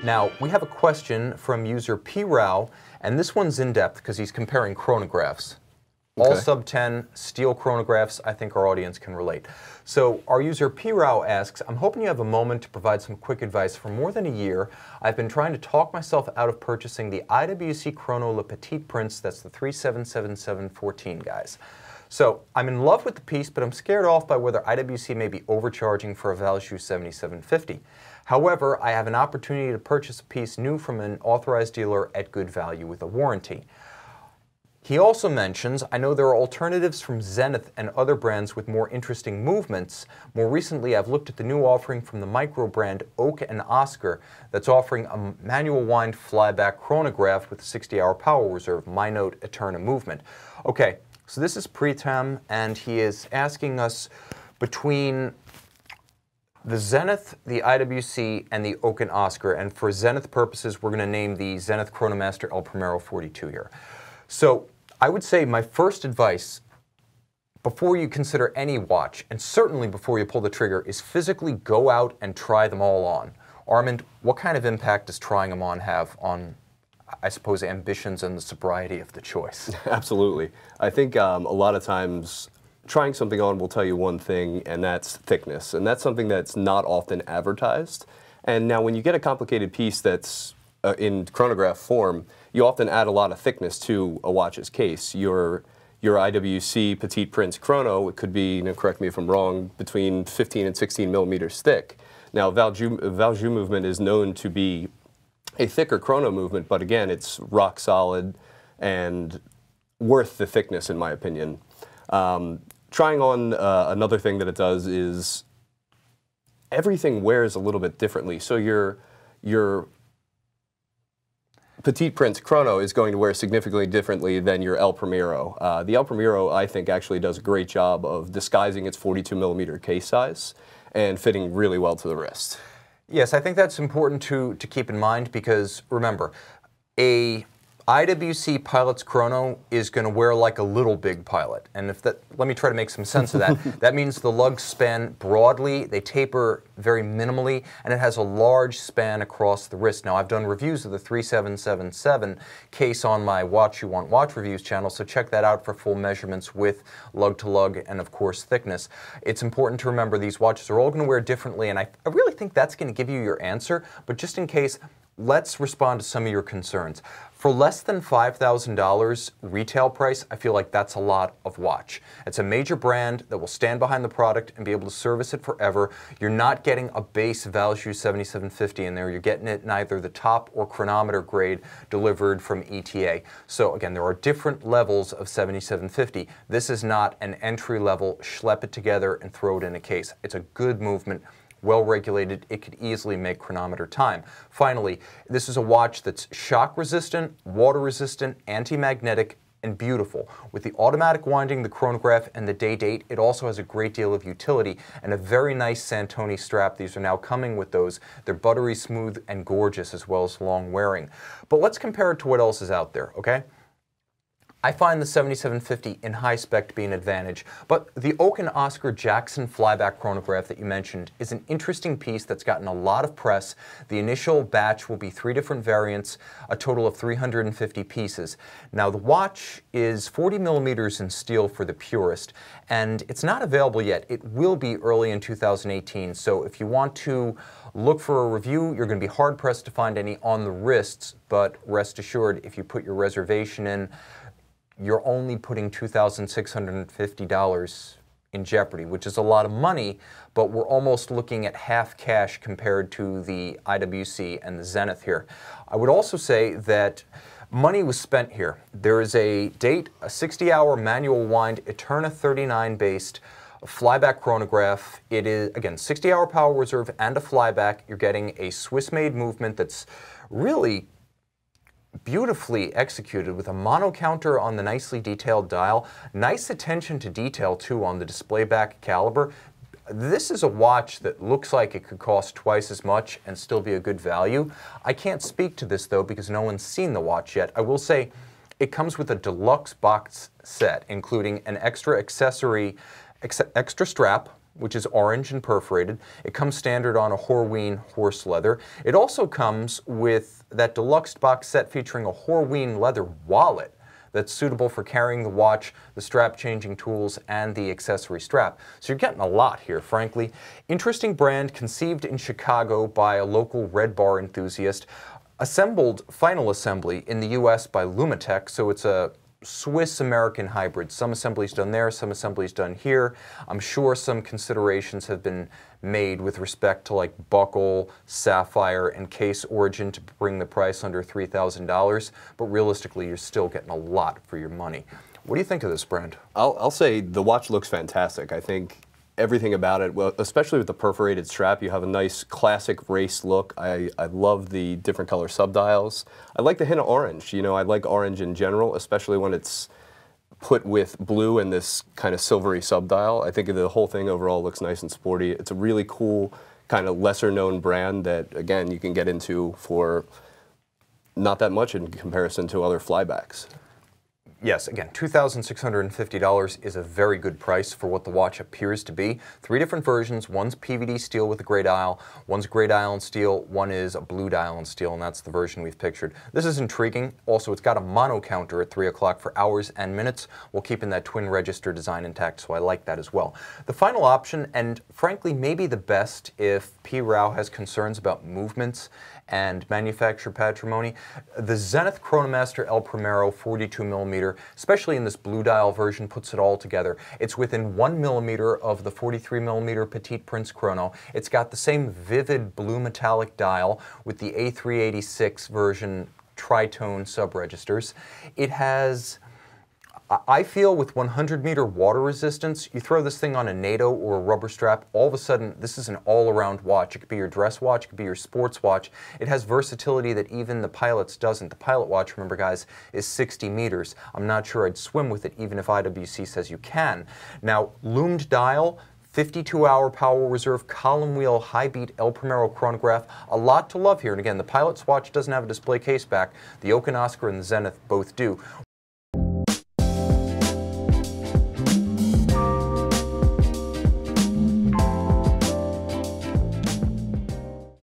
Now, we have a question from user P. Rao, and this one's in depth because he's comparing chronographs. All sub 10 steel chronographs. I think our audience can relate. So our user P. Rao asks, I'm hoping you have a moment to provide some quick advice. For more than a year, I've been trying to talk myself out of purchasing the IWC Chrono Le Petit Prince, that's the 377714, guys. So I'm in love with the piece, but I'm scared off by whether IWC may be overcharging for a Vallee de Joux 7750. However, I have an opportunity to purchase a piece new from an authorized dealer at good value with a warranty. He also mentions, I know there are alternatives from Zenith and other brands with more interesting movements. More recently, I've looked at the new offering from the micro brand Oak and Oscar that's offering a manual wind flyback chronograph with a 60-hour power reserve, My Note Eterna movement. Okay, so this is Pritam, and he is asking us between the Zenith, the IWC, and the Oak and Oscar. And for Zenith purposes, we're going to name the Zenith Chronomaster El Primero 42 here. So I would say my first advice before you consider any watch, and certainly before you pull the trigger, is physically go out and try them all on. Armand, what kind of impact does trying them on have on, I suppose, ambitions and the sobriety of the choice? Absolutely. I think a lot of times trying something on will tell you one thing, and that's thickness. And that's something that's not often advertised. And now when you get a complicated piece that's in chronograph form, you often add a lot of thickness to a watch's case. Your IWC Petit Prince chrono, it could be, correct me if I'm wrong, between 15 and 16 millimeters thick. Now, Vallee de Joux movement is known to be a thicker chrono movement, but again, it's rock solid and worth the thickness, in my opinion. Trying on another thing that it does is everything wears a little bit differently. So your Petit Prince chrono is going to wear significantly differently than your El Primero. The El Primero, I think, actually does a great job of disguising its 42 millimeter case size and fitting really well to the wrist. Yes, I think that's important to keep in mind because, remember, a IWC pilot's chrono is going to wear like a little big pilot. And if that, let me try to make some sense of that. That means the lugs span broadly, they taper very minimally, and it has a large span across the wrist. Now, I've done reviews of the 3777 case on my Watch You Want Watch Reviews channel, so check that out for full measurements with lug to lug and, of course, thickness. It's important to remember these watches are all going to wear differently, and I really think that's going to give you your answer, but just in case, let's respond to some of your concerns. For less than $5,000 retail price, I feel like that's a lot of watch. It's a major brand that will stand behind the product and be able to service it forever. You're not getting a base Vallee de Joux 7750 in there. You're getting it neither the top or chronometer grade delivered from ETA. So again, there are different levels of 7750. This is not an entry level, schlep it together and throw it in a case. It's a good movement. Well regulated, it could easily make chronometer time. Finally, this is a watch that's shock resistant, water resistant, anti-magnetic, and beautiful. With the automatic winding, the chronograph, and the day date, it also has a great deal of utility and a very nice Santoni strap. These are now coming with those. They're buttery smooth and gorgeous as well as long wearing. But let's compare it to what else is out there, okay? I find the 7750 in high spec to be an advantage, but the Oak and Oscar Jackson flyback chronograph that you mentioned is an interesting piece that's gotten a lot of press. The initial batch will be 3 different variants, a total of 350 pieces. Now the watch is 40 millimeters in steel for the purist, and it's not available yet. It will be early in 2018, so if you want to look for a review, you're going to be hard-pressed to find any on the wrists, but rest assured, if you put your reservation in, you're only putting $2,650 in jeopardy, which is a lot of money, but we're almost looking at half cash compared to the IWC and the Zenith here. I would also say that money was spent here. There is a date, a 60-hour manual wind, Eterna 39-based flyback chronograph. It is, again, 60-hour power reserve and a flyback. You're getting a Swiss-made movement that's really beautifully executed with a mono counter on the nicely detailed dial. Nice attention to detail too on the display back caliber. This is a watch that looks like it could cost twice as much and still be a good value. I can't speak to this though because no one's seen the watch yet. I will say it comes with a deluxe box set including an extra accessory, extra strap, which is orange and perforated. It comes standard on a Horween horse leather. It also comes with that deluxe box set featuring a Horween leather wallet that's suitable for carrying the watch, the strap changing tools, and the accessory strap. So you're getting a lot here, frankly. Interesting brand, conceived in Chicago by a local Red Bar enthusiast, assembled, final assembly in the US by Lumitech, so it's a Swiss-American hybrid. Some assemblies done there, some assemblies done here. I'm sure some considerations have been made with respect to like buckle, sapphire, and case origin to bring the price under $3,000, but realistically you're still getting a lot for your money. What do you think of this brand? I'll say the watch looks fantastic. I think everything about it, well, especially with the perforated strap, you have a nice classic race look. I love the different color subdials. I like the hint of orange. You know, I like orange in general, especially when it's put with blue and this kind of silvery subdial. I think the whole thing overall looks nice and sporty. It's a really cool kind of lesser known brand that, again, you can get into for not that much in comparison to other Flybacks. Yes, again, $2,650 is a very good price for what the watch appears to be. 3 different versions. One's PVD steel with a gray dial, one's gray dial and steel, one is a blue dial and steel, and that's the version we've pictured. This is intriguing. Also, it's got a mono counter at 3 o'clock for hours and minutes, while keeping that twin register design intact, so I like that as well. The final option, and frankly maybe the best if P. Rao has concerns about movements and manufacturer patrimony, the Zenith Chronomaster El Primero 42mm, especially in this blue dial version, puts it all together. It's within 1mm of the 43mm Petit Prince Chrono. It's got the same vivid blue metallic dial with the A386 version tritone sub-registers. It has, I feel, with 100-meter water resistance, you throw this thing on a NATO or a rubber strap, all of a sudden this is an all-around watch. It could be your dress watch, it could be your sports watch. It has versatility that even the Pilot's doesn't. The Pilot watch, remember guys, is 60 meters. I'm not sure I'd swim with it even if IWC says you can. Now, loomed dial, 52-hour power reserve, column wheel, high beat El Primero chronograph. A lot to love here. And again, the Pilot's watch doesn't have a display case back. The Oak and Oscar and the Zenith both do.